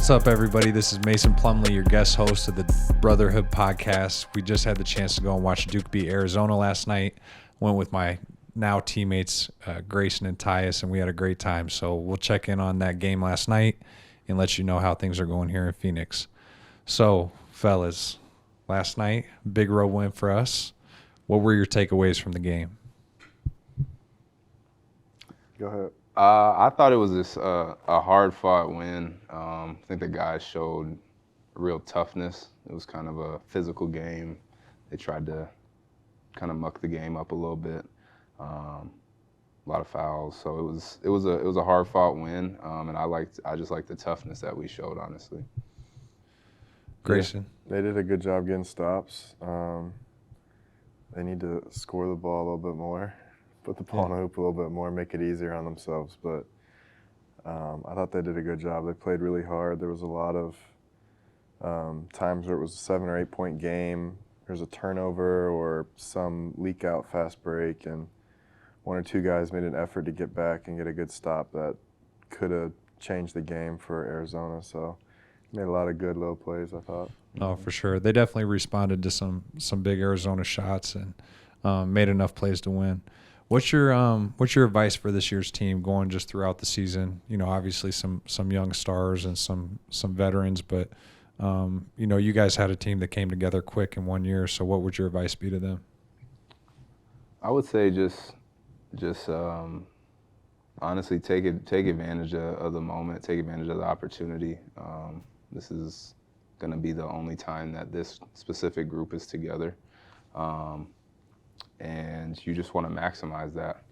What's up, everybody? This is Mason Plumlee, your guest host of the Brotherhood Podcast. We just had the chance to go and watch Duke beat Arizona last night. Went with my now teammates, Grayson and Tyus, and we had a great time. So we'll check in on that game last night and let you know how things are going here in Phoenix. So, fellas, last night, big road win for us. What were your takeaways from the game? Go ahead. I thought it was a hard-fought win. I think the guys showed real toughness. It was kind of a physical game. They tried to kind of muck the game up a little bit. A lot of fouls, so it was a hard-fought win. And I just liked the toughness that we showed, honestly. Grayson? Yeah, they did a good job getting stops. They need to score the ball a little bit more. Put the ball in the hoop a little bit more, make it easier on themselves. But I thought they did a good job. They played really hard. There was a lot of times where it was a 7 or 8 point game. There's a turnover or some leak out fast break, and one or two guys made an effort to get back and get a good stop that could have changed the game for Arizona. So made a lot of good little plays, I thought. Oh, for sure. They definitely responded to some big Arizona shots and made enough plays to win. What's your advice for this year's team going just throughout the season? You know, obviously some young stars and some veterans, but you guys had a team that came together quick in 1 year. So what would your advice be to them? I would say just honestly take advantage of the moment, take advantage of the opportunity. This is going to be the only time that this specific group is together. And you just want to maximize that.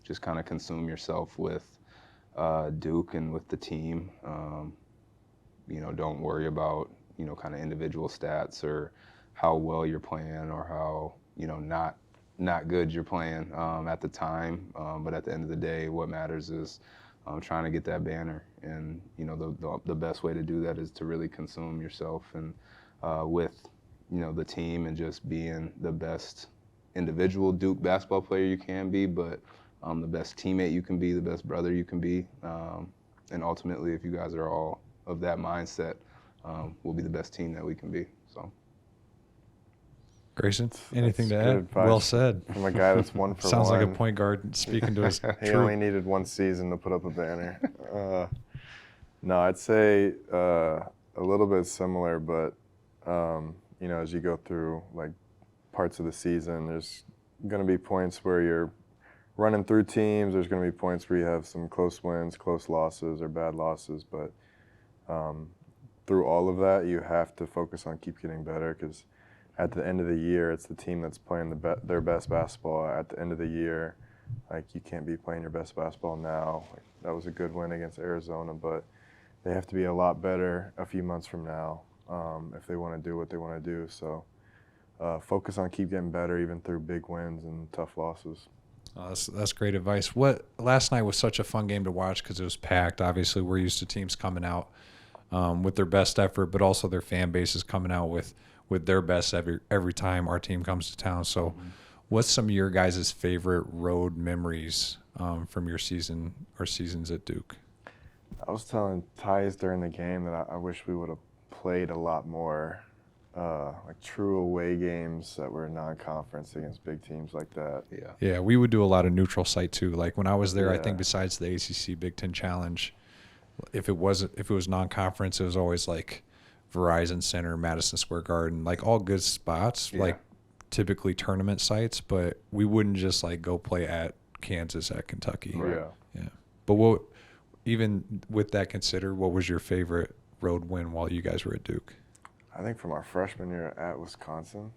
Just kind of consume yourself with Duke and with the team. Don't worry about, kind of individual stats or how well you're playing or how, not good you're playing at the time. But at the end of the day, what matters is trying to get that banner. And, the best way to do that is to really consume yourself and with, the team and just being the best individual Duke basketball player you can be, but the best teammate you can be, the best brother you can be. And ultimately, if you guys are all of that mindset, we'll be the best team that we can be. So, Grayson, anything to That's add? good advice Well said. From a guy that's 1 for Sounds 1. like a point guard speaking to his He only needed 1 season to put up a banner. No, I'd say a little bit similar, but as you go through like parts of the season, there's going to be points where you're running through teams. There's going to be points where you have some close wins, close losses, or bad losses. But through all of that, you have to focus on keep getting better, because at the end of the year, it's the team that's playing their best basketball. At the end of the year, like, you can't be playing your best basketball now. Like, that was a good win against Arizona, but they have to be a lot better a few months from now if they want to do what they want to do. So focus on keep getting better even through big wins and tough losses. Oh, that's great advice. Last night was such a fun game to watch because it was packed. Obviously, we're used to teams coming out with their best effort, but also their fan base is coming out with their best every time our team comes to town. So what's some of your guys' favorite road memories from your season or seasons at Duke? I was telling Tyus during the game that I wish we would have played a lot more like true away games that were non-conference against big teams like that. Yeah, we would do a lot of neutral site too. Like when I was there, I think besides the ACC Big Ten Challenge, if it was non-conference, it was always like Verizon Center, Madison Square Garden, like all good spots, like typically tournament sites. But we wouldn't just like go play at Kansas, at Kentucky. Right. Yeah. But even with that considered, what was your favorite road win while you guys were at Duke? I think from our freshman year at Wisconsin,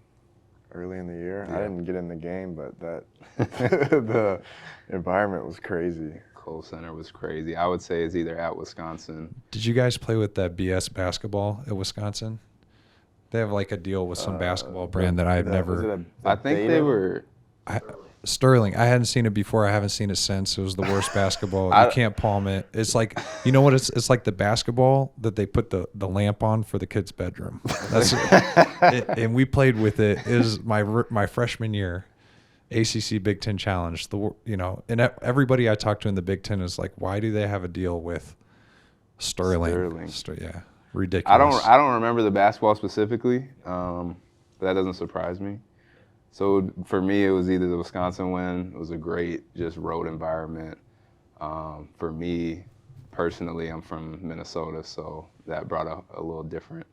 early in the year. I didn't get in the game, but the environment was crazy. Kohl Center was crazy. I would say it's either at Wisconsin. Did you guys play with that BS basketball at Wisconsin? They have like a deal with some basketball brand that I've never. I think they were. Sterling. I hadn't seen it before. I haven't seen it since. It was the worst basketball. You can't palm it. It's like, you know what? It's like the basketball that they put the lamp on for the kid's bedroom. That's and we played with it. It was my freshman year, ACC Big Ten Challenge. And everybody I talked to in the Big Ten is like, why do they have a deal with Sterling. Yeah, ridiculous. I don't remember the basketball specifically, but that doesn't surprise me. So for me, it was either the Wisconsin win. It was a great just road environment. For me, personally, I'm from Minnesota, so that brought a little different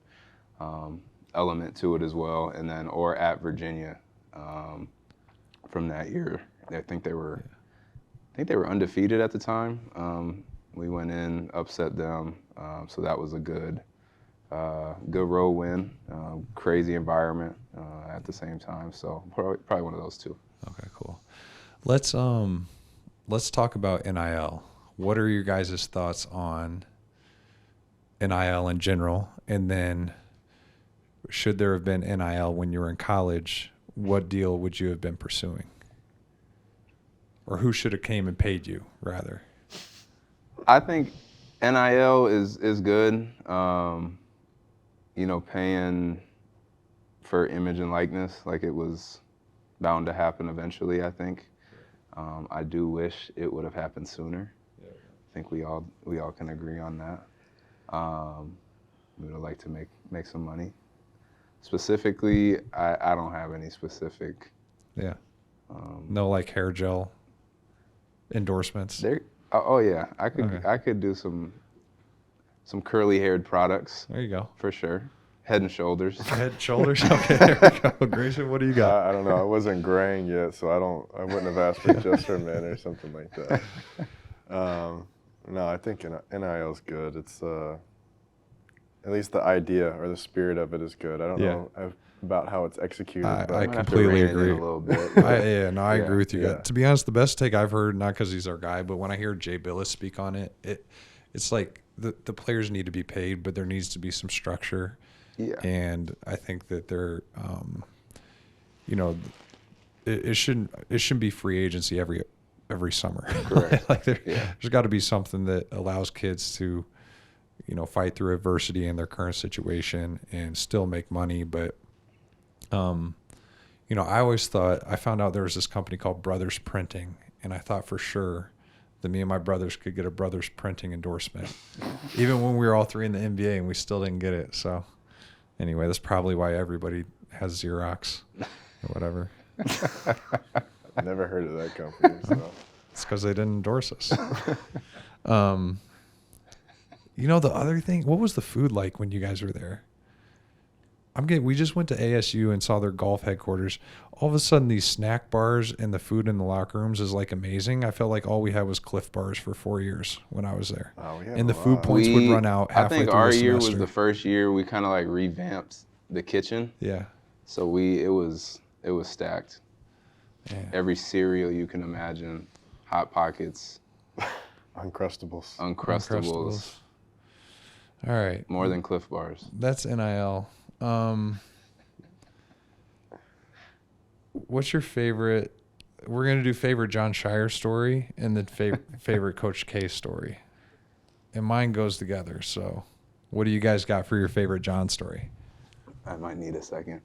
element to it as well. And then or at Virginia from that year, I think they were undefeated at the time. We went in, upset them, so that was a good road win. Crazy environment at the same time, so probably one of those two. Okay, cool. Let's talk about NIL. What are your guys' thoughts on NIL in general? And then, should there have been NIL when you were in college? What deal would you have been pursuing? Or who should have came and paid you, rather? I think NIL is good. Paying for image and likeness, like it was bound to happen eventually, I think. I do wish it would have happened sooner. Yeah. I think we all can agree on that. We would like to make some money. Specifically, I don't have any specific. Yeah. No like hair gel endorsements. Oh yeah, I could Okay. I could do some curly haired products. There you go. For sure. Head and Shoulders. Head and Shoulders. Okay, there we go. Grayson, what do you got? I don't know. I wasn't graying yet, so I wouldn't have asked for just for men or something like that. No, I think NIL is good. It's at least the idea or the spirit of it is good. I don't know about how it's executed. I but completely agree. A little bit. I agree with you. Yeah. To be honest, the best take I've heard, not because he's our guy, but when I hear Jay Billis speak on it, it's like the players need to be paid, but there needs to be some structure. Yeah. And I think that they're, it shouldn't be free agency every summer. Correct. Like there's got to be something that allows kids to, fight through adversity in their current situation and still make money. But, I always thought, I found out there was this company called Brothers Printing, and I thought for sure that me and my brothers could get a Brothers Printing endorsement, even when we were all three in the NBA, and we still didn't get it. So. Anyway, that's probably why everybody has Xerox or whatever. I've never heard of that company. So. It's because they didn't endorse us. The other thing, what was the food like when you guys were there? We just went to ASU and saw their golf headquarters. All of a sudden, these snack bars and the food in the locker rooms is like amazing. I felt like all we had was Cliff Bars for 4 years when I was there. Oh, and the food points would run out halfway through the semester. I think our year was the first year we kind of like revamped the kitchen. Yeah. So it was stacked. Yeah. Every cereal you can imagine, Hot Pockets, Uncrustables. All right. More than Cliff Bars. That's NIL. What's your favorite? We're going to do favorite John Shire story and then favorite Coach K story. And mine goes together. So what do you guys got for your favorite John story? I might need a second.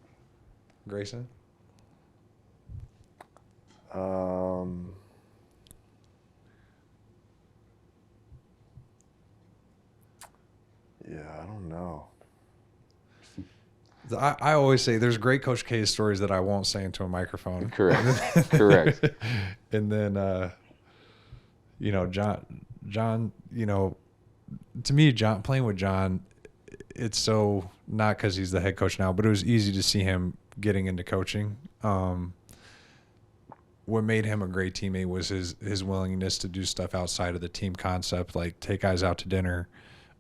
Grayson? Yeah, I don't know. I always say there's great Coach K stories that I won't say into a microphone. Correct. Correct. And then, John, to me, playing with John, it's so, not because he's the head coach now, but it was easy to see him getting into coaching. What made him a great teammate was his willingness to do stuff outside of the team concept, like take guys out to dinner.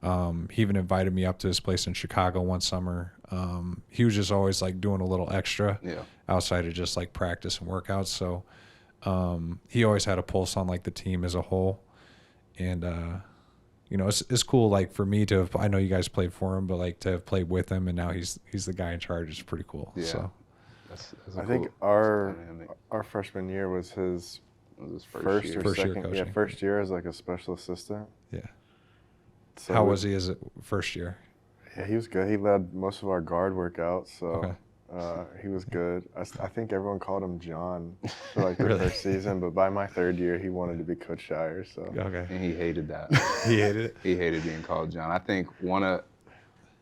He even invited me up to his place in Chicago one summer. He was just always like doing a little extra outside of just like practice and workouts. So he always had a pulse on like the team as a whole. And, it's cool like for me to have, I know you guys played for him, but like to have played with him and now he's the guy in charge is pretty cool. Yeah. So That's I think our freshman year was his first year. or First year second. coaching. Yeah, first year as like a special assistant. yeah. So Was he as a first year? Yeah, he was good. He led most of our guard workouts. So, Okay. He was good. I think everyone called him John for like the Really? first season, but by my 3rd year, he wanted to be Coach Shire. So Okay. And he hated that. He hated it. He hated being called John. I think one of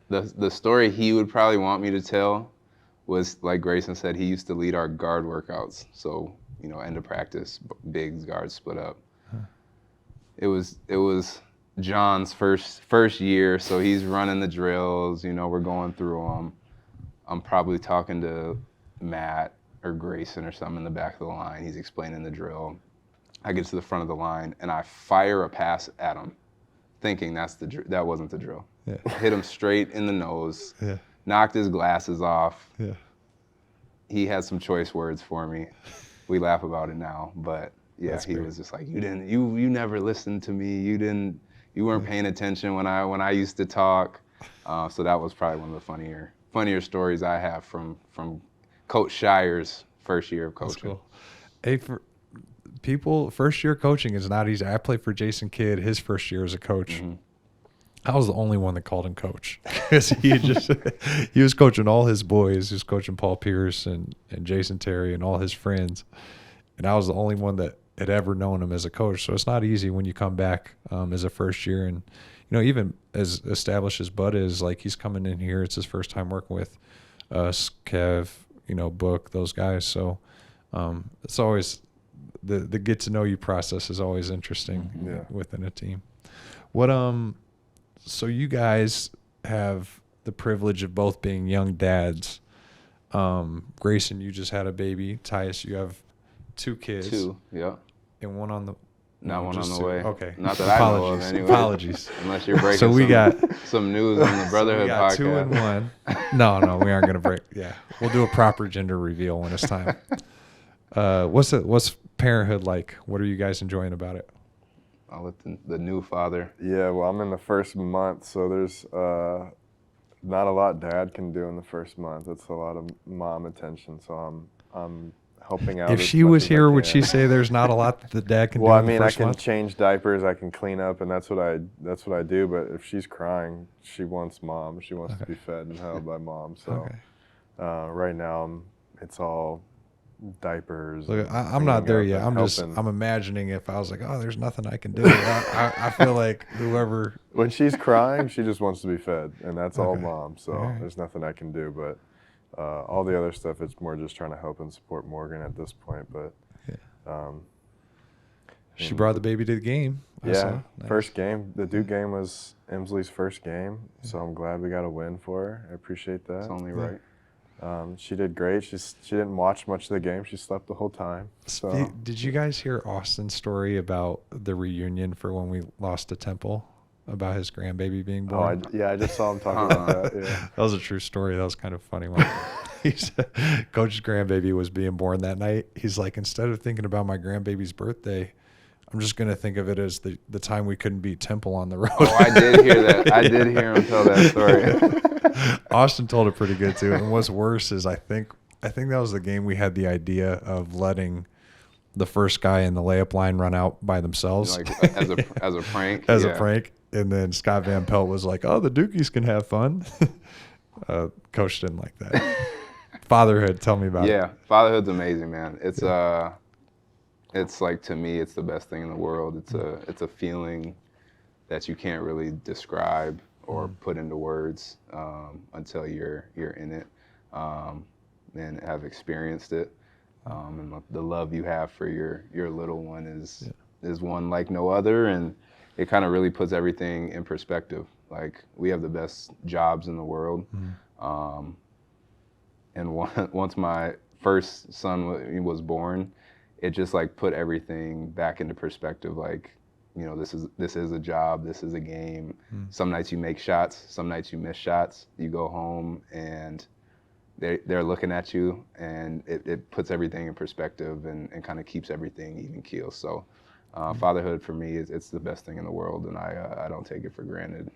the story he would probably want me to tell was, like Grayson said, he used to lead our guard workouts. So, end of practice, bigs, guards split up. It was John's first year, so he's running the drills. We're going through them. I'm probably talking to Matt or Grayson or something in the back of the line. He's explaining the drill. I get to the front of the line and I fire a pass at him, thinking that wasn't the drill. Yeah. Hit him straight in the nose. Yeah. Knocked his glasses off. Yeah. He had some choice words for me. We laugh about it now, but yeah, That's he great. was just like, you never listened to me. You weren't paying attention when I used to talk. So that was probably one of the funnier stories I have from Coach Shire's first year of coaching. That's cool. Hey, for people, first year coaching is not easy. I played for Jason Kidd his first year as a coach. Mm-hmm. I was the only one that called him coach because he was coaching all his boys. He was coaching Paul Pierce and Jason Terry and all his friends, and I was the only one that had ever known him as a coach. So it's not easy when you come back as a first year, and even as established as Bud is, like he's coming in here, it's his first time working with us, Kev, Book, those guys. So it's always the get to know you process is always interesting within a team. What so you guys have the privilege of both being young dads. Grayson, you just had a baby. Tyus, you have 2 kids. 2, yeah. And one on the Not one on just the 2. way. Okay. Not that I know of anyway. Apologies. Unless you're breaking So we got some news on the Brotherhood we got podcast. 2 and 1. No, we aren't gonna break. Yeah, we'll do a proper gender reveal when it's time. What's parenthood like? What are you guys enjoying about it? I'll let the new father. Yeah, well, I'm in the first month, so there's not a lot Dad can do in the first month. It's a lot of mom attention, so I'm helping out. If as she much was as I here, would can. she say there's not a lot that the dad can Well, do I in the mean, I first can month? change diapers, I can clean up, and that's what I do. But if she's crying, she wants mom. She wants to be fed and held by mom. So right now, it's all diapers. Look, I'm cleaning not there up yet. and helping. I'm imagining if I was like, oh, there's nothing I can do. I feel like whoever. When she's crying, she just wants to be fed, and that's all Okay. mom. So All right. there's nothing I can do. But all the other stuff, it's more just trying to help and support Morgan at this point. But She brought the baby to the game. I saw. Nice. First game. The Duke game was Emsley's first game, so I'm glad we got a win for her. I appreciate that. It's only right. She did great. She didn't watch much of the game. She slept the whole time. So Did you guys hear Austin's story about the reunion for when we lost to Temple, about his grandbaby being born? I just saw him talking about that. Yeah. That was a true story. That was kind of funny one. He said Coach's grandbaby was being born that night. He's like, instead of thinking about my grandbaby's birthday, I'm just going to think of it as the time we couldn't beat Temple on the road. Oh, I did hear that. I did hear him tell that story. Austin told it pretty good too. And what's worse is I think that was the game we had the idea of letting the first guy in the layup line run out by themselves. Like as a prank. As a prank. And then Scott Van Pelt was like, oh, the Dukies can have fun. Coach didn't like that. Fatherhood, tell me about it. Yeah, fatherhood's amazing, man. It's like, to me, it's the best thing in the world. It's a feeling that you can't really describe or put into words until you're in it and have experienced it. And the love you have for your little one is one like no other, and it kind of really puts everything in perspective. Like, we have the best jobs in the world. And once my first son was born, it just like put everything back into perspective. Like, this is a job, this is a game. Some nights you make shots, some nights you miss shots. You go home and they're looking at you, and it puts everything in perspective and kind of keeps everything even keel. So fatherhood for me it's the best thing in the world, and I don't take it for granted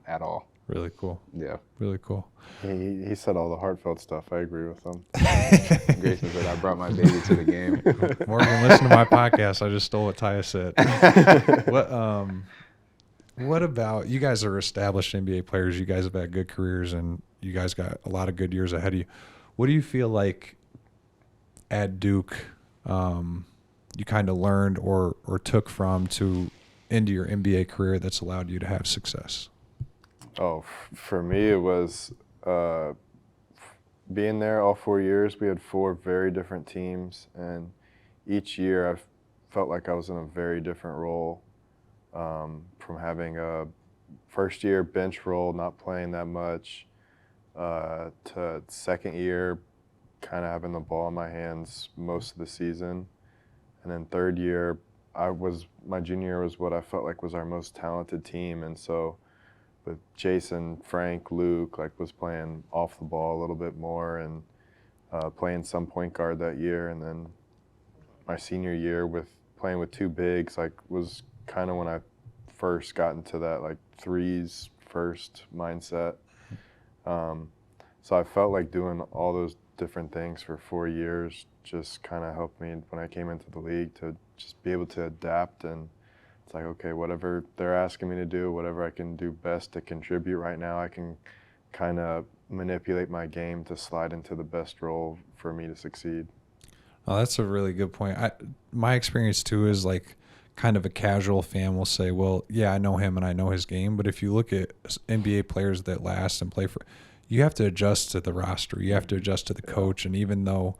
at all. Really cool. Yeah. Really cool. He said all the heartfelt stuff. I agree with him. Grayson said, I brought my baby to the game. Morgan, listen to my podcast. I just stole what Tyus said. What about, you guys are established NBA players. You guys have had good careers, and you guys got a lot of good years ahead of you. What do you feel like at Duke you kind of learned or took from to into your NBA career that's allowed you to have success? Oh, for me, it was being there all 4 years. We had 4 very different teams, and each year I felt like I was in a very different role. From having a first year bench role, not playing that much, to second year, kind of having the ball in my hands most of the season, and then third year, my junior year was what I felt like was our most talented team, and so with Jason, Frank, Luke, like was playing off the ball a little bit more and playing some point guard that year, and then my senior year with playing with 2 bigs, like was kind of when I first got into that like threes first mindset. So I felt like doing all those different things for 4 years just kind of helped me when I came into the league to just be able to adapt. And it's like, okay, whatever they're asking me to do, whatever I can do best to contribute right now, I can kind of manipulate my game to slide into the best role for me to succeed. Oh, that's a really good point. My experience too is like kind of a casual fan will say, well, yeah, I know him and I know his game. But if you look at NBA players that last and play for, you have to adjust to the roster. You have to adjust to the coach. And even though,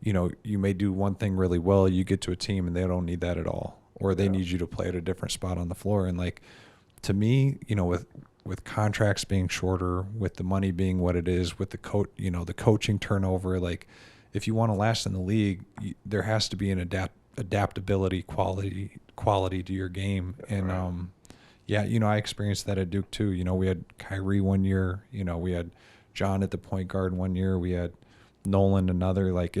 you may do one thing really well, you get to a team and they don't need that at all. Or they need you to play at a different spot on the floor. And like, to me, with contracts being shorter, with the money being what it is, with the the coaching turnover, like if you want to last in the league, there has to be an adaptability quality to your game. And I experienced that at Duke too. We had Kyrie one year, we had John at the point guard one year, we had Nolan another. Like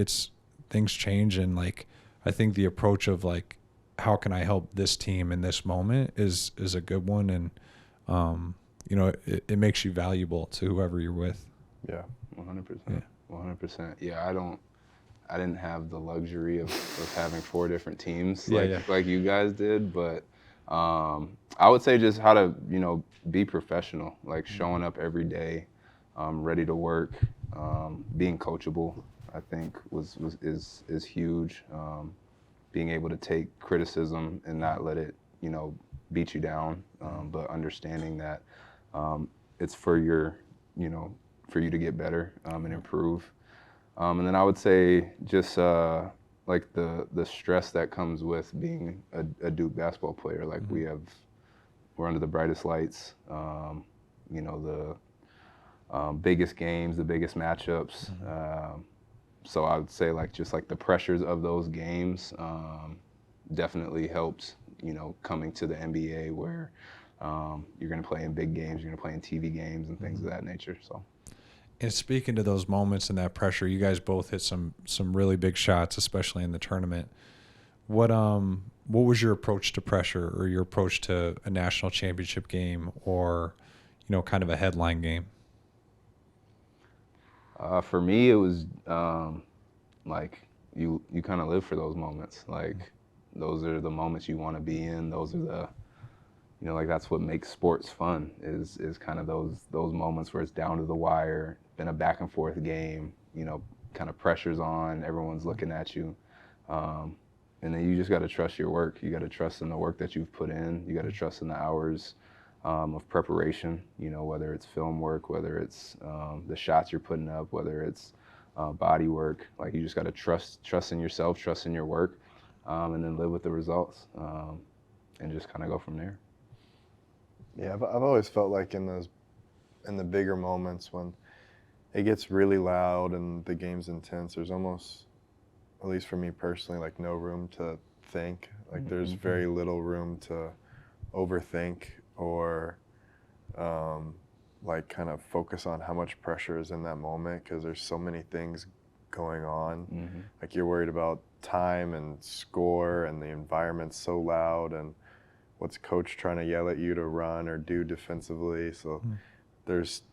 things change, and like I think the approach of like, how can I help this team in this moment is a good one, and it makes you valuable to whoever you're with. Yeah, 100%. 100%. Yeah, I didn't have the luxury of having 4 different teams like you guys did, but I would say just how to be professional, like showing up every day, ready to work, being coachable. I think is huge. Being able to take criticism and not let it beat you down, but understanding that it's for for you to get better and improve. And then I would say just like the stress that comes with being a Duke basketball player. Like we're under the brightest lights, the biggest games, the biggest matchups. So I would say like just like the pressures of those games definitely helped, coming to the NBA where you're going to play in big games, you're going to play in TV games and things of that nature. So. And speaking to those moments and that pressure, you guys both hit some really big shots, especially in the tournament. What was your approach to pressure, or your approach to a national championship game, or kind of a headline game? For me, it was like you kind of live for those moments. Like those are the moments you want to be in. Those are the like that's what makes sports fun is kind of those moments where it's down to the wire, been a back and forth game, kind of pressure's on, everyone's looking at you. And then you just got to trust your work. You got to trust in the work that you've put in. You got to trust in the hours of preparation, whether it's film work, whether it's the shots you're putting up, whether it's body work. Like you just got to trust in yourself, trust in your work, and then live with the results and just kind of go from there. Yeah, I've always felt like in the bigger moments when it gets really loud and the game's intense, there's almost, at least for me personally, like no room to think. Like there's very little room to overthink or like kind of focus on how much pressure is in that moment, because there's so many things going on. Like you're worried about time and score, and the environment's so loud, and what's coach trying to yell at you to run or do defensively. So there's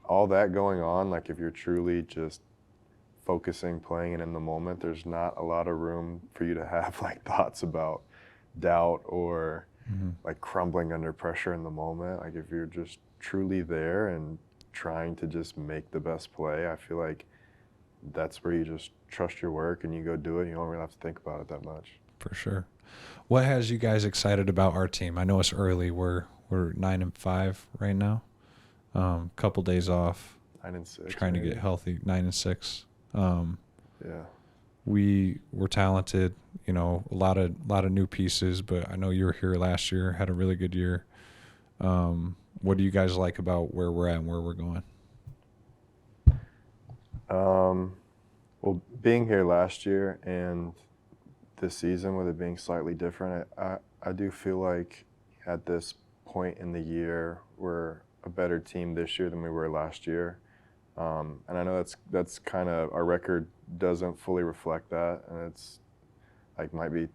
all that going on. Like if you're truly just focusing, playing it in the moment, there's not a lot of room for you to have like thoughts about doubt or like crumbling under pressure in the moment. Like if you're just truly there and trying to just make the best play, I feel like that's where you just trust your work and you go do it. You don't really have to think about it that much. For sure. What has you guys excited about our team? I know it's early. We're 9-5 right now. Couple days off. 9-6. Trying maybe. to get healthy. 9-6. Yeah. We're talented. You know, a lot of new pieces. But I know you were here last year. Had a really good year. What do you guys like about where we're at and where we're going? Well, being here last year and this season with it being slightly different, I do feel like at this point in the year we're a better team this year than we were last year. And I know that's kind of, our record doesn't fully reflect that, and it's like might be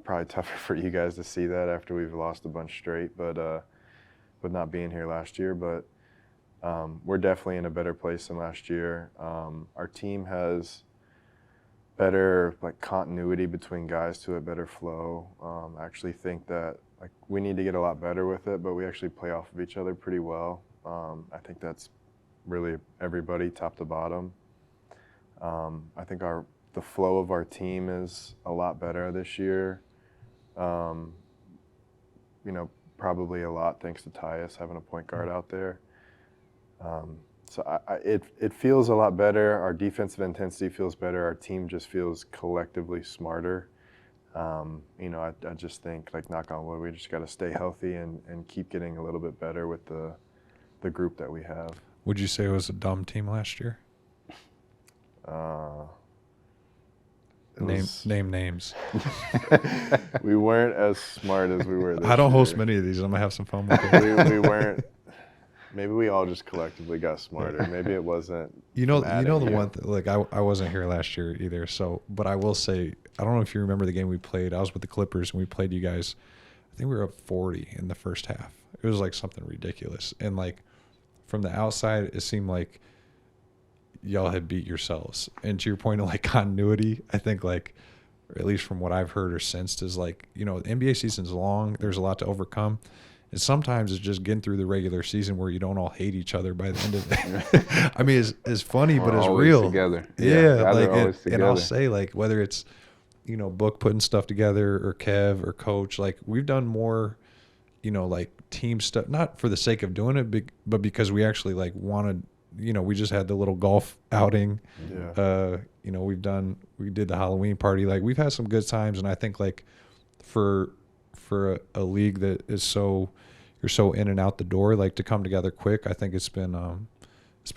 probably tougher for you guys to see that after we've lost a bunch straight, but not being here last year. But we're definitely in a better place than last year. Our team has better like continuity between guys to it, better flow. I actually think that like we need to get a lot better with it, but we actually play off of each other pretty well. I think that's really everybody top to bottom. I think the flow of our team is a lot better this year. You know, probably a lot thanks to Tyus having a point guard out there. So it feels a lot better. Our defensive intensity feels better. Our team just feels collectively smarter. You know, I just think, like, knock on wood, we just got to stay healthy and keep getting a little bit better with the group that we have. Would you say it was a dumb team last year? Name names. We weren't as smart as we were this year. I don't host many of these. I'm gonna have some fun with it. We weren't. Maybe we all just collectively got smarter. Maybe it wasn't. You know the one thing, like I wasn't here last year either. So, but I will say, I don't know if you remember the game we played. I was with the Clippers and we played you guys. I think we were up 40 in the first half. It was like something ridiculous. And like from the outside, it seemed like y'all had beat yourselves. And to your point of like continuity, I think like, or at least from what I've heard or sensed, is like, you know, the NBA season's long. There's a lot to overcome. And sometimes it's just getting through the regular season where you don't all hate each other by the end of it. I mean, it's funny, but it's real. Together. Yeah, like, and I'll say, like, whether it's, you know, Book putting stuff together or Kev or Coach, like, we've done more, you know, like team stuff, not for the sake of doing it, but because we actually like wanted, you know, we just had the little golf outing. Yeah. You know, we did the Halloween party. Like, we've had some good times, and I think like for a league that is you're so in and out the door, like to come together quick, I think it's been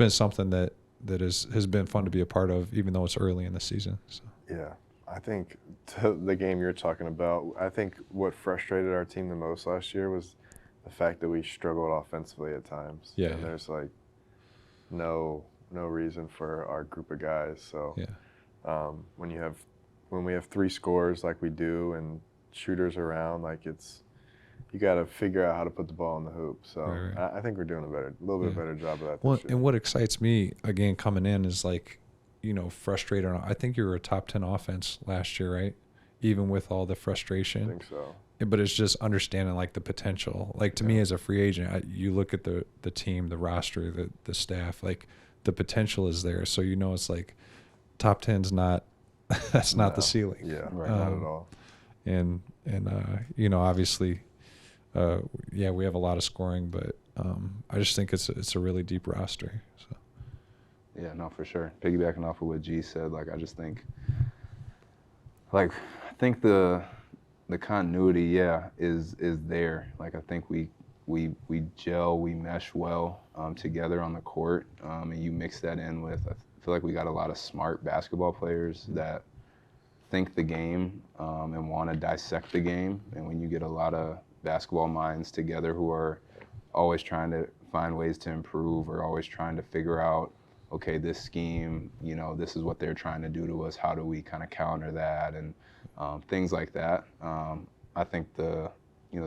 something that has been fun to be a part of, even though it's early in the season. So. Yeah, I think the game you're talking about, I think what frustrated our team the most last year was the fact that we struggled offensively at times. Yeah. And there's like no reason for our group of guys. So yeah. When we have three scorers like we do and shooters around, like you got to figure out how to put the ball in the hoop. So right. I think we're doing a little bit better job of that. Well, and what excites me again coming in is like, you know, frustrated. I think you were a top 10 offense last year, right? Even with all the frustration. I think so. But it's just understanding like the potential. Like to me as a free agent, you look at the team, the roster, the staff, like the potential is there. So, you know, it's like top 10's not, that's not the ceiling. Yeah, right. Not at all. And you know, obviously, we have a lot of scoring, but I just think it's a really deep roster. So. Yeah, no, for sure. Piggybacking off of what G said, like I just think, like I think the continuity, is there. Like I think we gel, we mesh well together on the court, and you mix that in with. I feel like we got a lot of smart basketball players that think the game and want to dissect the game. And when you get a lot of basketball minds together who are always trying to find ways to improve or always trying to figure out, okay, this scheme, you know, this is what they're trying to do to us. How do we kind of counter that and things like that. I think the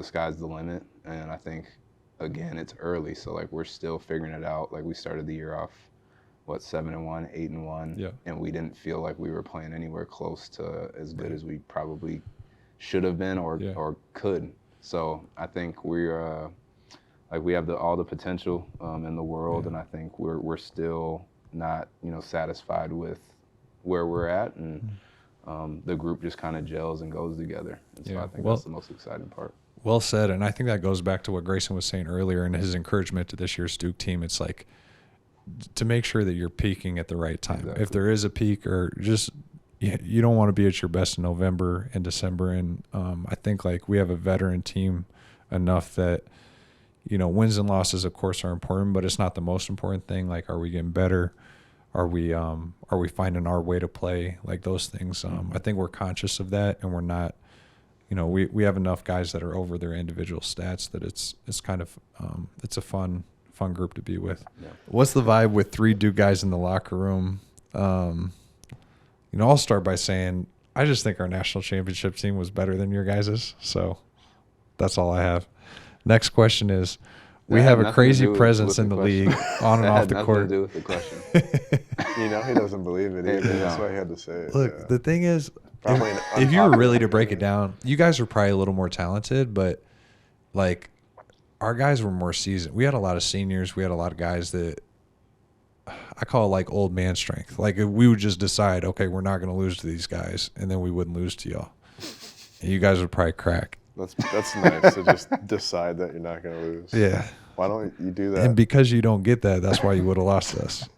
sky's the limit. And I think, again, it's early. So, like, we're still figuring it out. Like, we started the year off 7-1, 8-1, and we didn't feel like we were playing anywhere close to as good as we probably should have been or could. So I think we're we have all the potential in the world, and I think we're still not satisfied with where we're at, and the group just kind of gels and goes together. And so I think that's the most exciting part. Well said. And I think that goes back to what Grayson was saying earlier and his encouragement to this year's Duke team. It's like to make sure that you're peaking at the right time. Exactly. If there is a peak, or just you don't want to be at your best in November and December. And I think like we have a veteran team enough that, wins and losses, of course, are important, but it's not the most important thing. Like, are we getting better? Are we finding our way to play? Like those things. I think we're conscious of that, and we're not. We have enough guys that are over their individual stats that it's kind of it's a fun group to be with. Yeah. What's the vibe with 3 Duke guys in the locker room? I'll start by saying I just think our national championship team was better than your guys's. So that's all I have. Next question is, we have a crazy presence in the league on and off the court. To do with the question. He doesn't believe it either. That's why he had to say it. Look, the thing is, if you were really to break it down, you guys were probably a little more talented, but like our guys were more seasoned. We had a lot of seniors. We had a lot of guys that I call like old man strength. Like if we would just decide, okay, we're not going to lose to these guys, and then we wouldn't lose to y'all. And you guys would probably crack. That's nice to just decide that you're not going to lose. Yeah. Why don't you do that? And because you don't get that, that's why you would have lost us.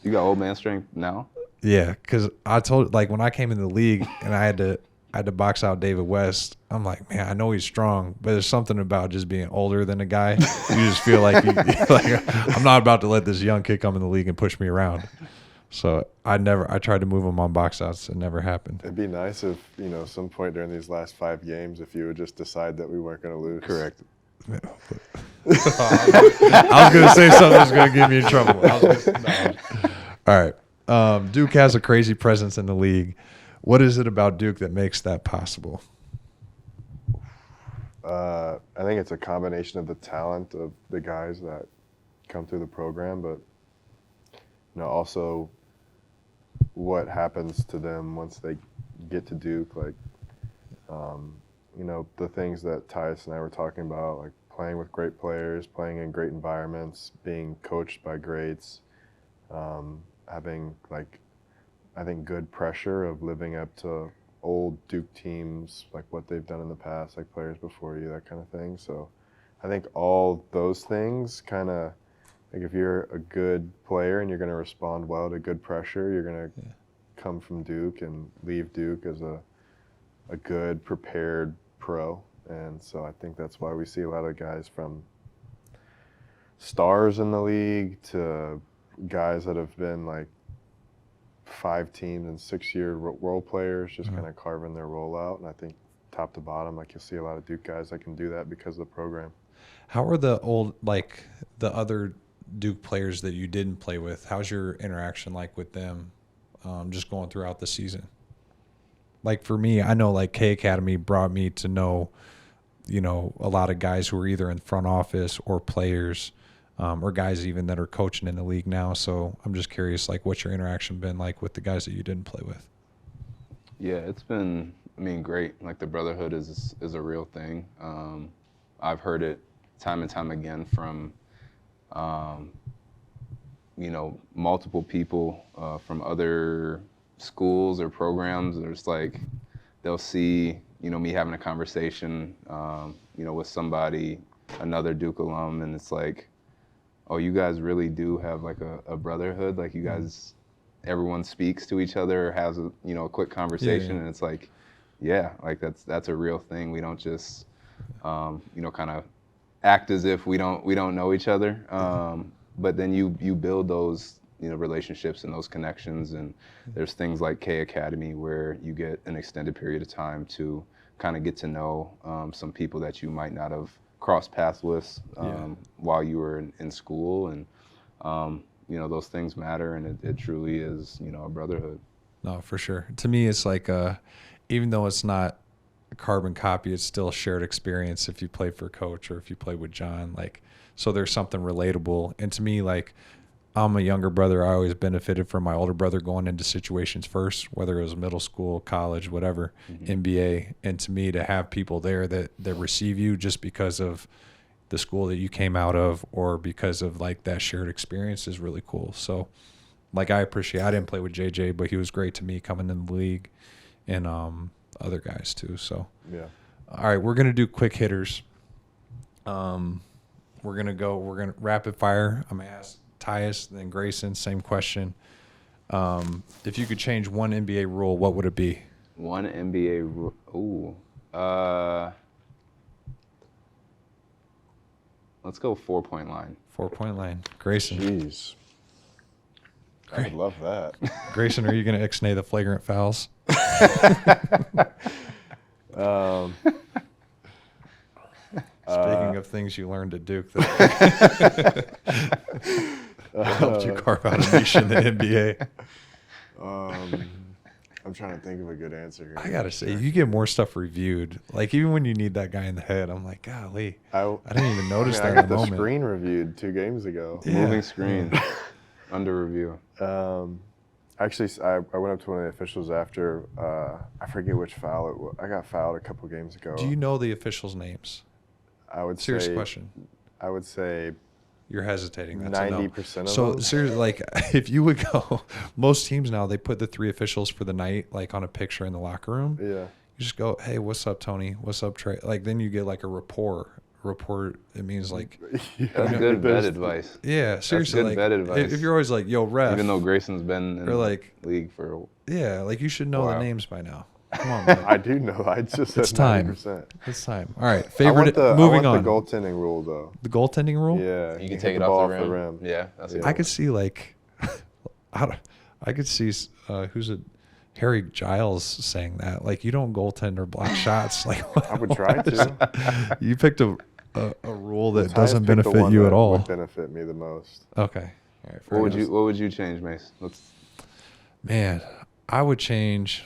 You got old man strength now? Yeah, because I told, like, when I came in the league and I had to box out David West, I'm like, man, I know he's strong, but there's something about just being older than a guy. You just feel like I'm not about to let this young kid come in the league and push me around. So I tried to move him on box outs. It never happened. It'd be nice if, some point during these last 5 games, if you would just decide that we weren't going to lose. Correct. I was going to say something that's going to get me in trouble. All right. Duke has a crazy presence in the league. What is it about Duke that makes that possible? I think it's a combination of the talent of the guys that come through the program, but also what happens to them once they get to Duke, like the things that Tyus and I were talking about, like playing with great players, playing in great environments, being coached by greats, having I think good pressure of living up to old Duke teams, like what they've done in the past, like players before you, that kind of thing. So I think all those things kind of, like if you're a good player and you're going to respond well to good pressure, you're going to come from Duke and leave Duke as a good, prepared pro. And so I think that's why we see a lot of guys from stars in the league to guys that have been like 5 teams and 6-year role players, just kind of carving their role out. And I think top to bottom, like you'll see a lot of Duke guys that can do that because of the program. How are the other Duke players that you didn't play with? How's your interaction like with them, just going throughout the season? Like for me, I know like K Academy brought me to know, a lot of guys who are either in front office or players, or guys even that are coaching in the league now. So I'm just curious, like, what's your interaction been like with the guys that you didn't play with? Yeah, it's been, great. Like the Brotherhood is a real thing. I've heard it time and time again from, multiple people from other schools or programs. There's like, they'll see, me having a conversation, with somebody, another Duke alum, and it's like, oh, you guys really do have like a brotherhood. Like you guys, everyone speaks to each other, has a quick conversation, and it's like, yeah, like that's a real thing. We don't just, kind of act as if we don't know each other. But then you build those relationships and those connections, and there's things like K Academy where you get an extended period of time to kind of get to know some people that you might not have crossed paths with while you were in school, and those things matter, and it truly is a brotherhood. No, for sure. To me, it's like even though it's not a carbon copy, it's still a shared experience. If you play for Coach or if you play with John, like, so there's something relatable. And to me, like, I'm a younger brother. I always benefited from my older brother going into situations first, whether it was middle school, college, whatever, NBA. And to me, to have people there that receive you just because of the school that you came out of or because of like that shared experience is really cool. So Like I didn't play with JJ, but he was great to me coming in the league, and other guys too. So Yeah. all right, we're gonna do quick hitters. We're gonna rapid fire. I'm gonna ask Tyus, then Grayson, same question. If you could change one NBA rule, what would it be? One NBA rule. Ooh. Let's go 4-point line. 4-point line. Grayson. Jeez. I would love that. Grayson, are you gonna ixnay the flagrant fouls? Speaking of things you learned at Duke that helped you carve out a niche in the NBA. I'm trying to think of a good answer here. I gotta say, you get more stuff reviewed. Like even when you need that guy in the head, I'm like, golly, I didn't even notice that I in got the the moment. screen reviewed 2 games ago. Yeah. Moving screen. Under review. Actually, I went up to one of the officials after, I forget which foul it was. I got fouled a couple games ago. Do you know the officials' names? I would Serious say, question. I would say You're hesitating. That's 90% of So them. seriously, like if you would go, most teams now they put the 3 officials for the night like on a picture in the locker room. Yeah. You just go, hey, what's up, Tony? What's up, Trey? Like then you get like a rapport. Report. It means like. That's good vet advice. Yeah, seriously. That's good vet advice. If you're always like, yo, ref. Even though Grayson's been in or like, the league for. Yeah, like you should know Wow. the names by now. Come on, man. I do know. I just said It's time. 90%. It's time. All right, I favorite. want Moving the on. goaltending rule though. The goaltending rule. Yeah. You can hit take it ball off the rim. Yeah, that's a good I one. could see like, I could see who's it? Harry Giles saying that like you don't goaltend or block shots. Like I would try to. you picked a rule that Tyus doesn't picked the benefit one you that at all. Would benefit me the most. Okay. All right. fair What enough. would you change, Mace? Man, I would change.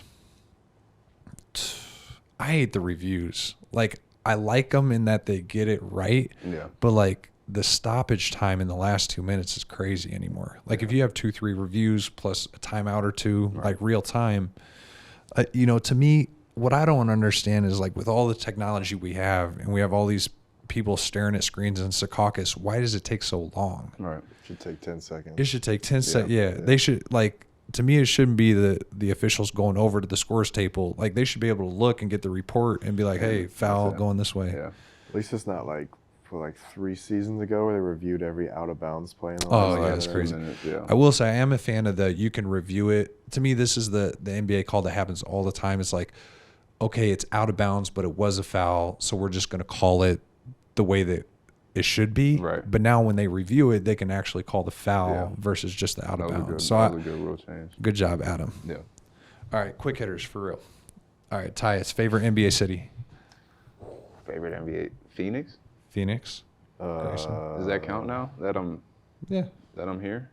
I hate the reviews. Like I like them in that they get it right. Yeah. But like the stoppage time in the last 2 minutes is crazy anymore. Like if you have 2-3 reviews plus a timeout or two, like real time, to me, what I don't understand is like with all the technology we have and we have all these people staring at screens in Secaucus, why does it take so long? Right. It should take 10 seconds. It should take 10 seconds. Yeah. They should like, to me, it shouldn't be the officials going over to the scores table. Like they should be able to look and get the report and be like, hey, foul going this way. Yeah. At least it's not like for like 3 seasons ago where they reviewed every out of bounds play. In the Oh, last yeah, 5 it's minutes. crazy. Yeah. I will say I am a fan of the you can review it. To me, this is the NBA call that happens all the time. It's like, okay, it's out of bounds, but it was a foul, so we're just going to call it the way that it should be. Right. But now when they review it, they can actually call the foul Yeah. versus just the out That of was a bounds. good, So that was a good rule change. good job, Adam. Yeah. All right, quick hitters for real. All right, Tyus, favorite NBA city? Favorite NBA? Phoenix? Phoenix. Does that count now that I'm Yeah. here?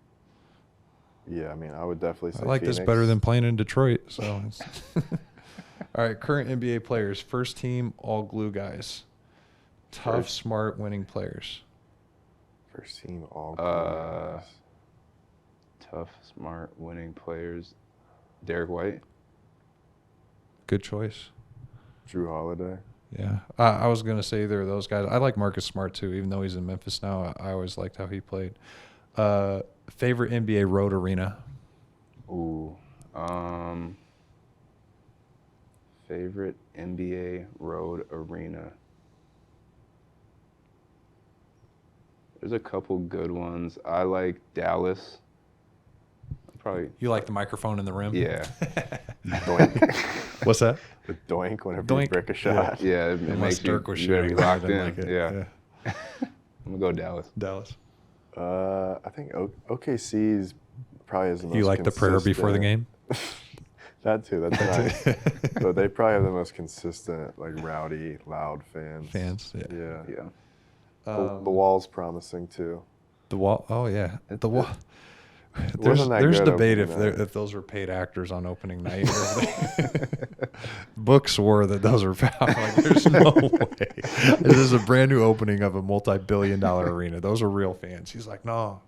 Yeah, I mean, I would definitely say I like Phoenix. this better than playing in Detroit. So, all right, current NBA players. First team, all glue guys. Tough, smart, winning players. First team all. Tough, smart, winning players. Derek White. Good choice. Drew Holiday. Yeah, I was gonna say either of those guys. I like Marcus Smart too, even though he's in Memphis now. I always liked how he played. Favorite NBA road arena. Ooh. Favorite NBA road arena. There's a couple good ones. I like Dallas. Probably. You like the microphone in the rim? Yeah. Doink. What's that? The doink whenever Doink. you break a shot. Yeah. It Unless makes Dirk was you gotta be shooting, I locked didn't in. like it. Yeah. I'm gonna go Dallas. Dallas. I think OKC is probably is the most You like the prayer before the game? That too. That's nice. But they probably have the most consistent, like rowdy, loud fans. Yeah. Yeah. Yeah. The wall's promising too. The wall. Oh yeah, the wall. wasn't that There's good debate opening night. if those were paid actors on opening night. Or Book swore that those were foul. Like, there's no way. This is a brand new opening of a multi-billion-dollar arena. Those are real fans. He's like, no,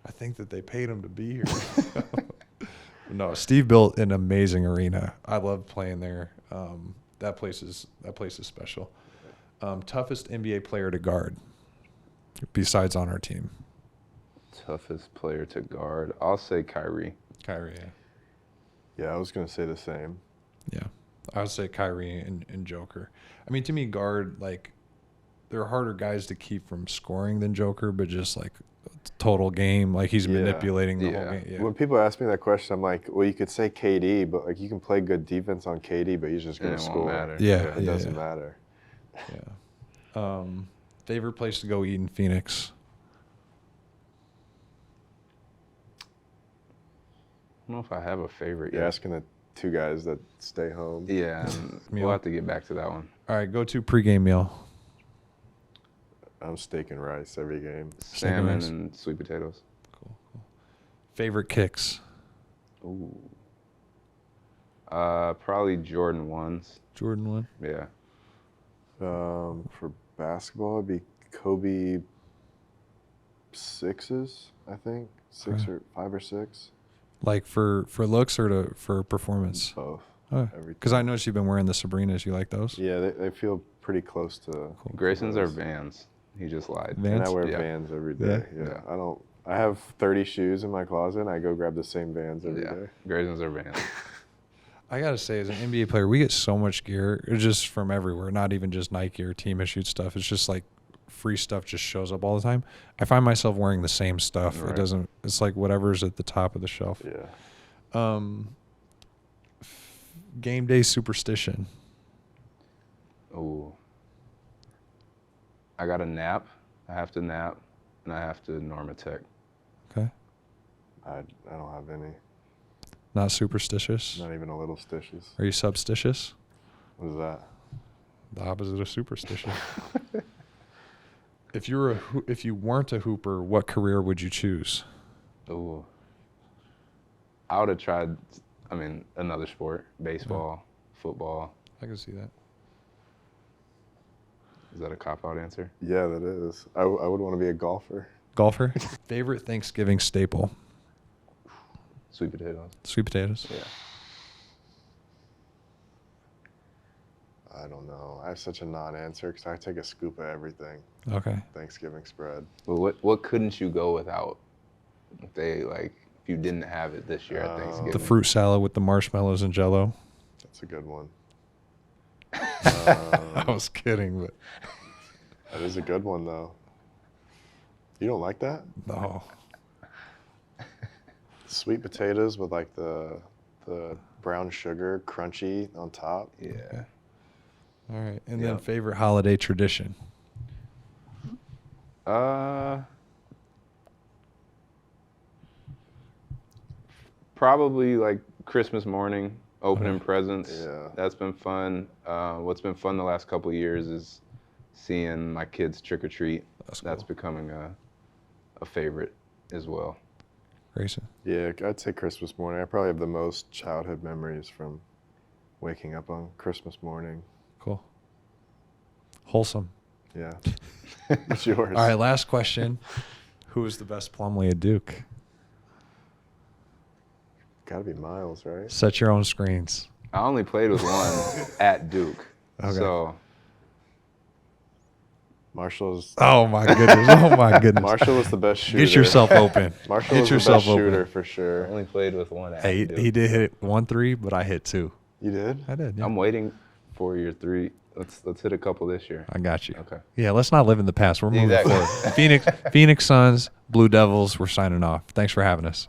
I think that they paid him to be here. No, Steve built an amazing arena. I love playing there. That place is special. Toughest NBA player to guard, besides on our team. Toughest player to guard. I'll say Kyrie. Kyrie, Yeah, I was gonna say the same. yeah. I would say Kyrie and Joker. I mean, to me, guard, like, they're harder guys to keep from scoring than Joker, but just like total game, like he's Yeah. manipulating the whole Yeah. game. Yeah. When people ask me that question, I'm like, well, you could say KD, but like you can play good defense on KD, but he's just And gonna it won't score. matter. Yeah. It doesn't matter. Yeah. Favorite place to go eat in Phoenix? I don't know if I have a favorite You're yet. asking the two guys that stay home. Yeah, and Meal? we'll have to get back to that one. All right, go to pregame meal. I'm steak and rice every game. Salmon rice. and sweet potatoes. Cool. Favorite kicks? Ooh. Probably Jordan 1s. Jordan one. Yeah. For basketball, it'd be Kobe 6s, I think. Six Okay. or 5 or 6. Like for looks or for performance? Both. Oh, Every because I noticed you've been wearing the Sabrinas. You like those? Yeah, they feel pretty close to. Cool. Grayson's are those. Vans. He just lied. Vans? And I wear Yeah. Vans every day. Yeah. Yeah. I have 30 shoes in my closet, and I go grab the same Vans every day. Yeah. Grayson's are Vans. I gotta say, as an NBA player, we get so much gear just from everywhere. Not even just Nike or team issued stuff. It's just like free stuff just shows up all the time. I find myself wearing the same stuff. Right. It doesn't. It's like whatever's at the top of the shelf. Yeah. Game day superstition. Ooh. I got a nap. I have to nap, and I have to Normatec. Okay. I don't have any. Not superstitious. Not even a little stitches. Are you substitious? What is that? The opposite of superstition. If you weren't a hooper, what career would you choose? Ooh. I would have tried, another sport. Baseball, football. I can see that. Is that a cop-out answer? Yeah, that is. I would want to be a golfer. Golfer. Favorite Thanksgiving staple? Sweet potatoes. Sweet potatoes. Yeah. I don't know. I have such a non-answer because I take a scoop of everything. Okay. Thanksgiving spread. Well, what couldn't you go without? If you didn't have it this year at Thanksgiving. The fruit salad with the marshmallows and Jello. That's a good one. I was kidding, but That is a good one, though. You don't like that? no. Sweet potatoes with like the brown sugar, crunchy on top. Yeah. All right. And then Yeah. favorite holiday tradition. Probably like Christmas morning, opening presents. Yeah. That's been fun. What's been fun the last couple of years is seeing my kids trick or treat. That's That's cool. becoming a favorite as well. Grayson. Yeah, I'd say Christmas morning. I probably have the most childhood memories from waking up on Christmas morning. Cool. Wholesome. Yeah. What's yours? All right. Last question. Who is the best Plumlee at Duke? Gotta be Miles, right? Set your own screens. I only played with one at Duke. Okay. So Marshall's. Oh my goodness. Oh my goodness. Marshall was the best shooter. Get yourself open. Marshall Get was the yourself best open. shooter for I sure. only played with one at Hey, Duke. he did hit 1-3, but I hit 2. You did? I did. Yeah. I'm waiting for your 3. Let's hit a couple this year. I got you. Okay. Yeah, let's not live in the past. We're moving Exactly. forward. Phoenix Suns, Blue Devils, we're signing off. Thanks for having us.